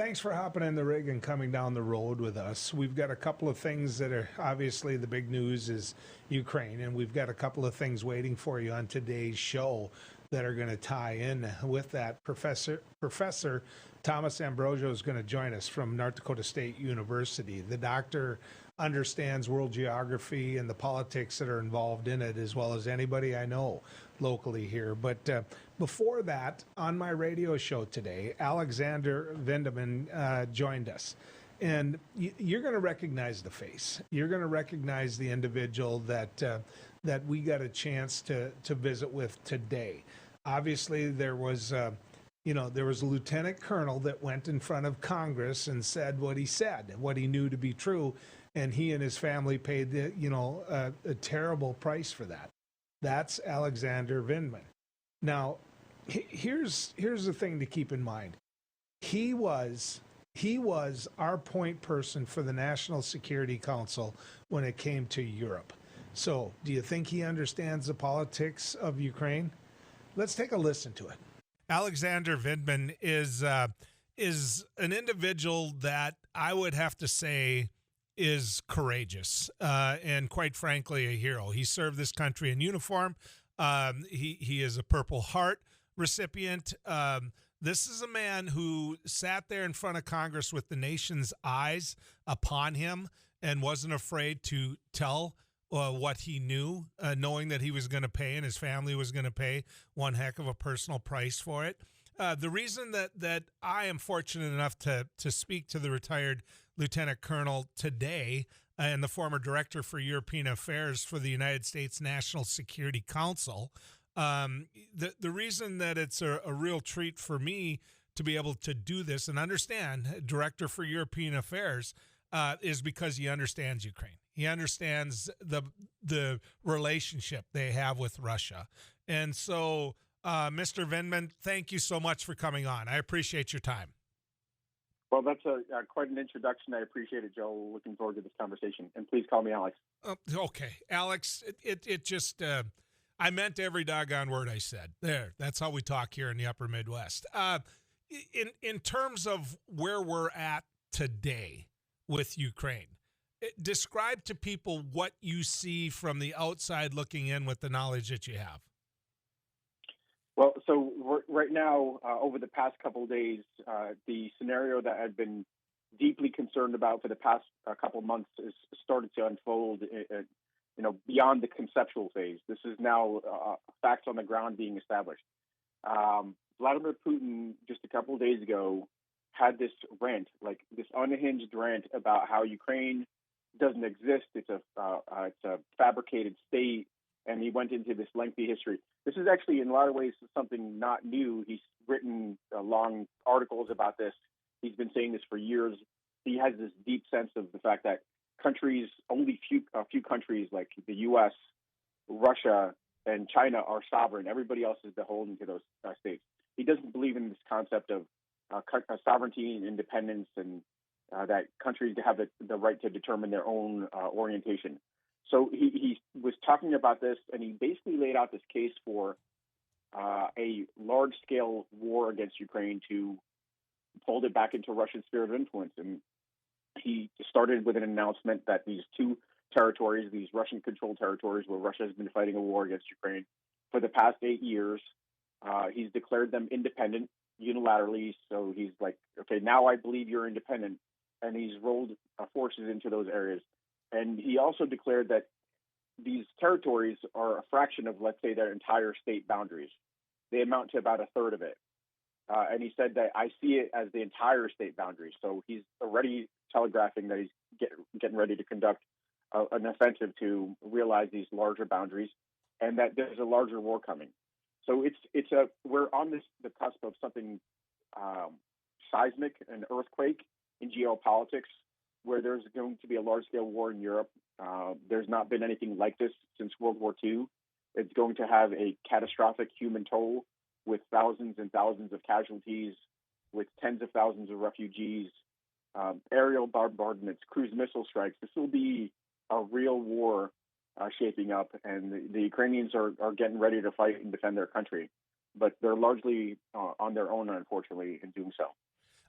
thanks for hopping in the rig and coming down the road with us. We've got a couple of things that are obviously the big news is Ukraine, and we've got a couple of things waiting for you on today's show that are going to tie in with that. Professor Thomas Ambrosio is going to join us from North Dakota State University. The doctor understands world geography and the politics that are involved in it as well as anybody I know locally here. But before that, on my radio show today, Alexander Vindman joined us. And you're going to recognize the face. You're going to recognize the individual that we got a chance to visit with today. Obviously, there was a lieutenant colonel that went in front of Congress and said what he said, what he knew to be true, and he and his family paid a terrible price for that. That's Alexander Vindman. Now, here's the thing to keep in mind. He was our point person for the National Security Council when it came to Europe. So, do you think he understands the politics of Ukraine? Let's take a listen to it. Alexander Vindman is an individual that I would have to say is courageous and, quite frankly, a hero. He served this country in uniform. He is a Purple Heart recipient. This is a man who sat there in front of Congress with the nation's eyes upon him and wasn't afraid to tell what he knew, knowing that he was going to pay and his family was going to pay one heck of a personal price for it. The reason that I am fortunate enough to speak to the retired Lieutenant Colonel today and the former Director for European Affairs for the United States National Security Council, the reason that it's a real treat for me to be able to do this and understand Director for European Affairs is because he understands Ukraine. He understands the relationship they have with Russia. And so, Mr. Vindman, thank you so much for coming on. I appreciate your time. Well, that's quite an introduction. I appreciate it, Joel. Looking forward to this conversation. And please call me Alex. Okay. Alex, it just, I meant every doggone word I said. There, that's how we talk here in the upper Midwest. In terms of where we're at today with Ukraine, describe to people what you see from the outside looking in with the knowledge that you have. Well, so right now, over the past couple of days, the scenario that I've been deeply concerned about for the past couple of months has started to unfold, beyond the conceptual phase. This is now facts on the ground being established. Vladimir Putin, just a couple of days ago, had this rant, like this unhinged rant about how Ukraine doesn't exist. It's a fabricated state, and he went into this lengthy history. This is actually, in a lot of ways, something not new. He's written long articles about this. He's been saying this for years. He has this deep sense of the fact that countries, only a few countries like the U.S., Russia, and China are sovereign. Everybody else is beholden to those states. He doesn't believe in this concept of sovereignty and independence, and that countries have the right to determine their own orientation. So he was talking about this, and he basically laid out this case for a large-scale war against Ukraine to fold it back into Russian sphere of influence. And he started with an announcement that these two territories, these Russian-controlled territories where Russia has been fighting a war against Ukraine for the past 8 years, he's declared them independent unilaterally. So he's like, okay, now I believe you're independent. And he's rolled forces into those areas. And he also declared that these territories are a fraction of, let's say, their entire state boundaries. They amount to about a third of it. And he said that I see it as the entire state boundaries. So he's already telegraphing that he's getting ready to conduct an offensive to realize these larger boundaries, and that there's a larger war coming. So we're on the cusp of something seismic, an earthquake in geopolitics, where there's going to be a large-scale war in Europe. There's not been anything like this since World War II. It's going to have a catastrophic human toll with thousands and thousands of casualties, with tens of thousands of refugees, aerial bombardments, cruise missile strikes. This will be a real war shaping up, and the Ukrainians are getting ready to fight and defend their country. But they're largely on their own, unfortunately, in doing so.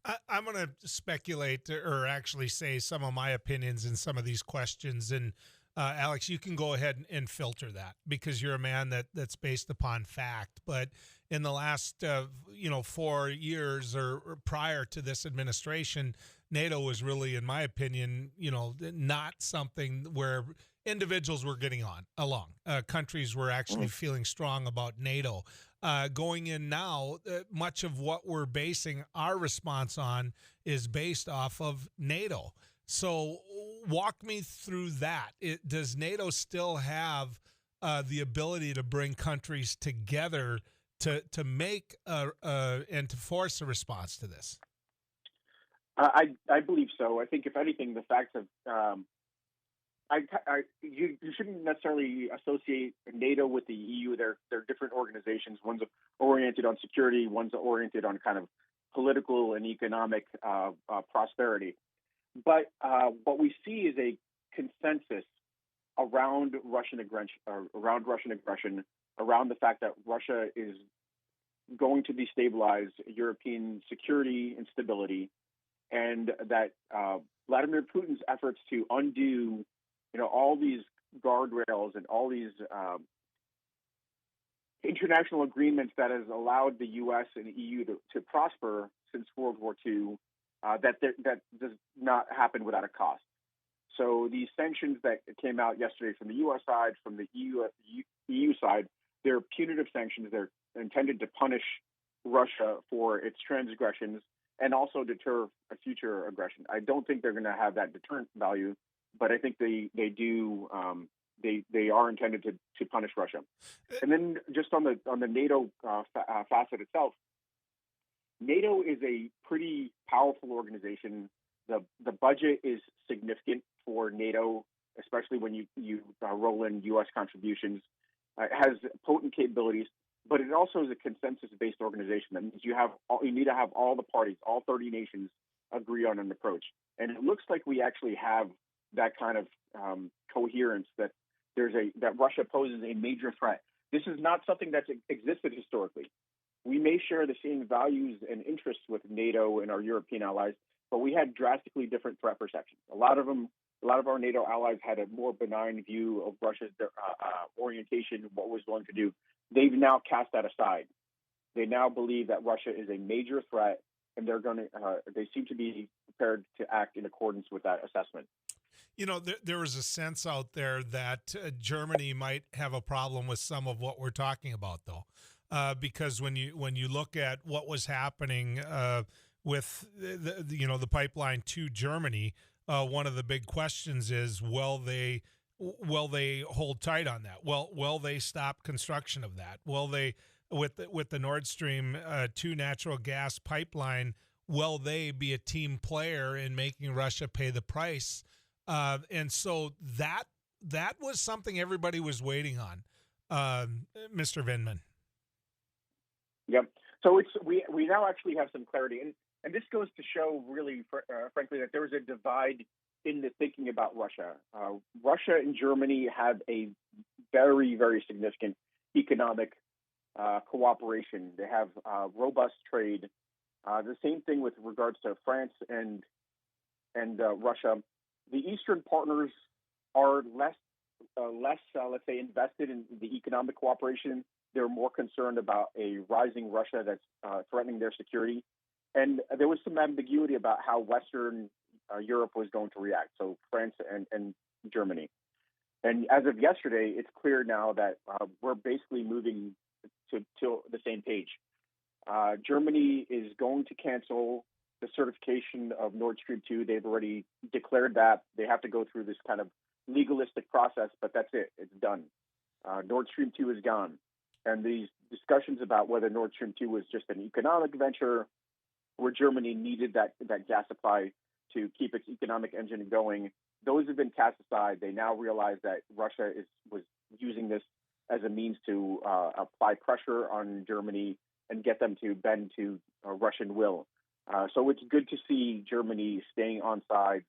I'm going to speculate or actually say some of my opinions in some of these questions. And Alex, you can go ahead and filter that because you're a man that's based upon fact. But in the last, 4 years or prior to this administration, NATO was really, in my opinion, not something where individuals were getting along. Countries were actually feeling strong about NATO. Going in now, much of what we're basing our response on is based off of NATO. So walk me through that. Does NATO still have the ability to bring countries together to make and to force a response to this? I believe so. I think if anything, the facts of you shouldn't necessarily associate NATO with the EU. They're different organizations. One's oriented on security. One's oriented on kind of political and economic prosperity. But what we see is a consensus around Russian aggression, around the fact that Russia is going to destabilize European security and stability, and that Vladimir Putin's efforts to undo, all these guardrails and all these international agreements that has allowed the U.S. and the EU to prosper since World War II, that does not happen without a cost. So these sanctions that came out yesterday from the U.S. side, from the EU side, they're punitive sanctions. They're intended to punish Russia for its transgressions and also deter a future aggression. I don't think they're going to have that deterrent value, but I think they do. They are intended to punish Russia. And then just on the NATO facet itself, NATO is a pretty powerful organization. The budget is significant for NATO, especially when you roll in U.S. contributions. It has potent capabilities, but it also is a consensus-based organization. That means you need to have all the parties, all 30 nations, agree on an approach. And it looks like we actually have that kind of coherence that that Russia poses a major threat. This is not something that's existed historically. We may share the same values and interests with NATO and our European allies, but we had drastically different threat perceptions. A lot of our NATO allies had a more benign view of Russia's orientation, what it was going to do. They've now cast that aside. They now believe that Russia is a major threat, and they seem to be prepared to act in accordance with that assessment. There was a sense out there that Germany might have a problem with some of what we're talking about, though, because when you look at what was happening with the pipeline to Germany, one of the big questions is, will they hold tight on that? Will they stop construction of that? Will they, with the Nord Stream 2 natural gas pipeline, will they be a team player in making Russia pay the price? And so that was something everybody was waiting on, Mr. Vindman. Yep. So we now actually have some clarity, and this goes to show, really, frankly, that there is a divide in the thinking about Russia. Russia and Germany have a very, very significant economic cooperation. They have robust trade. The same thing with regards to France and Russia. The Eastern partners are less, let's say, invested in the economic cooperation. They're more concerned about a rising Russia that's threatening their security. And there was some ambiguity about how Western Europe was going to react, so France and Germany. And as of yesterday, it's clear now that we're basically moving to the same page. Germany is going to cancel the certification of Nord Stream 2. They've already declared that. They have to go through this kind of legalistic process, but that's it. It's done. Nord Stream 2 is gone. And these discussions about whether Nord Stream 2 was just an economic venture, where Germany needed that gas supply to keep its economic engine going, those have been cast aside. They now realize that Russia was using this as a means to apply pressure on Germany and get them to bend to Russian will. So it's good to see Germany staying on sides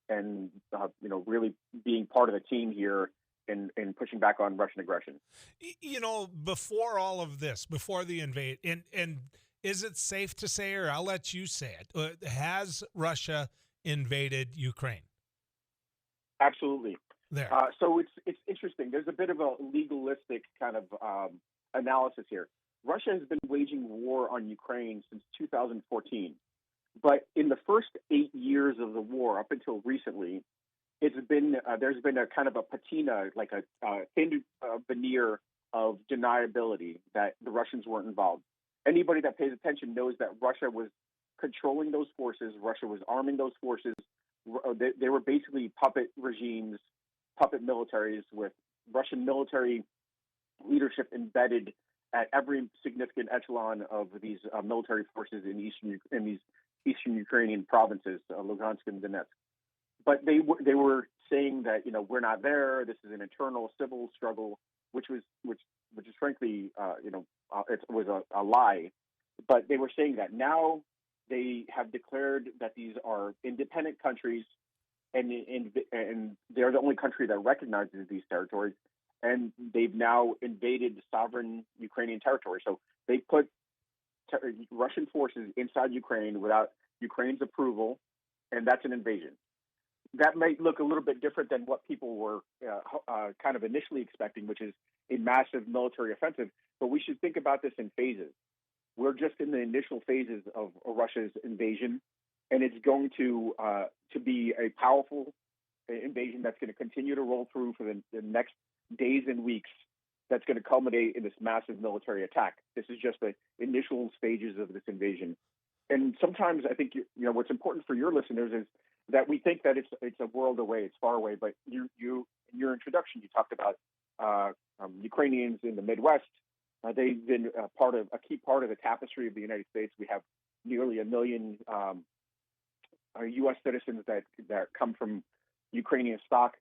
and really being part of the team here in pushing back on Russian aggression. Before all of this, before the invade, and is it safe to say, or I'll let you say it, has Russia invaded Ukraine? Absolutely. There. So it's interesting. There's a bit of a legalistic kind of analysis here. Russia has been waging war on Ukraine since 2014, but in the first 8 years of the war, up until recently, it's been there's been a kind of a patina, like a thin veneer of deniability that the Russians weren't involved. Anybody that pays attention knows that Russia was controlling those forces. Russia was arming those forces. They were basically puppet regimes, puppet militaries with Russian military leadership embedded at every significant echelon of these military forces in these eastern Ukrainian provinces, Lugansk and Donetsk. But they were saying that we're not there. This is an internal civil struggle, which is frankly it was a lie. But they were saying that now they have declared that these are independent countries, and they're the only country that recognizes these territories, and they've now invaded sovereign Ukrainian territory. So they put Russian forces inside Ukraine without Ukraine's approval, and that's an invasion. That might look a little bit different than what people were kind of initially expecting, which is a massive military offensive. But we should think about this in phases. We're just in the initial phases of Russia's invasion, and it's going to be a powerful invasion that's going to continue to roll through for the next days and weeks. That's going to culminate in this massive military attack. This is just the initial stages of this invasion. And sometimes I think what's important for your listeners is that we think that it's a world away, it's far away. But you in your introduction, you talked about Ukrainians in the Midwest. They've been a key part of the tapestry of the United States. We have nearly 1 million U.S. citizens that come from Ukrainian stock.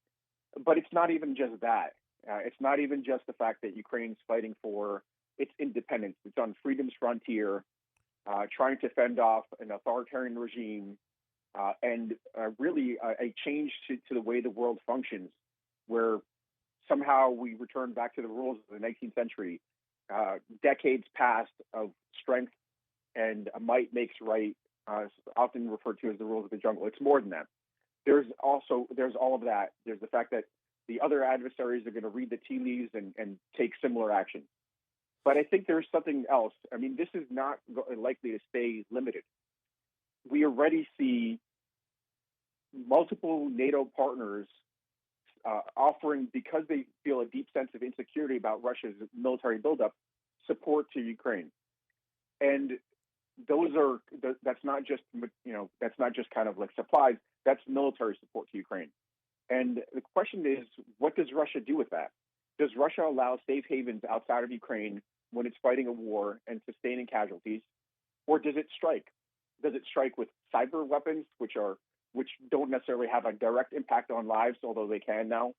But it's not even just that. It's not even just the fact that Ukraine's fighting for its independence. It's on freedom's frontier, trying to fend off an authoritarian regime and really a change to the way the world functions, where somehow we return back to the rules of the 19th century. Decades past of strength and might makes right, often referred to as the rules of the jungle. It's more than that. There's all of that. There's the fact that the other adversaries are going to read the tea leaves and take similar action. But I think there's something else. I mean, this is not likely to stay limited. We already see multiple NATO partners offering, because they feel a deep sense of insecurity about Russia's military buildup, support to Ukraine. And that's not just kind of like supplies. That's military support to Ukraine. And the question is, what does Russia do with that? Does Russia allow safe havens outside of Ukraine when it's fighting a war and sustaining casualties, or does it strike? Does it strike with cyber weapons, which don't necessarily have a direct impact on lives, although they can now?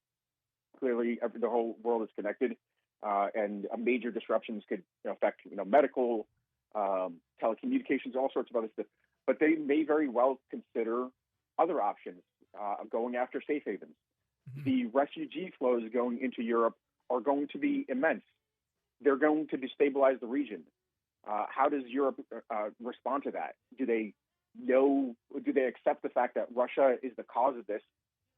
Clearly, the whole world is connected, and major disruptions could affect medical, telecommunications, all sorts of other stuff. But they may very well consider other options, going after safe havens. Mm-hmm. The refugee flows going into Europe are going to be immense. They're going to destabilize the region. How does Europe respond to that? Do they accept the fact that Russia is the cause of this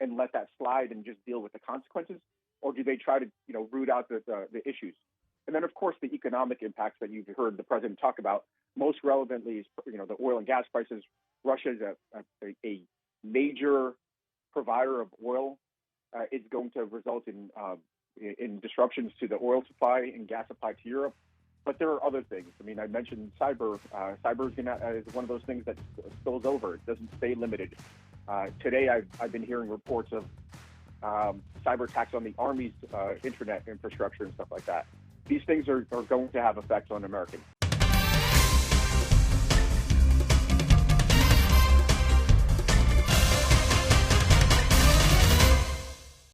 and let that slide and just deal with the consequences? Or do they try to root out the issues? And then, of course, the economic impacts that you've heard the president talk about. Most relevantly is the oil and gas prices. Russia is a major provider of oil. It's going to result in disruptions to the oil supply and gas supply to Europe. But there are other things. I mean, I mentioned cyber. Cyber is one of those things that spills over. It doesn't stay limited. Today, I've been hearing reports of cyber attacks on the Army's internet infrastructure and stuff like that. These things are going to have effects on Americans.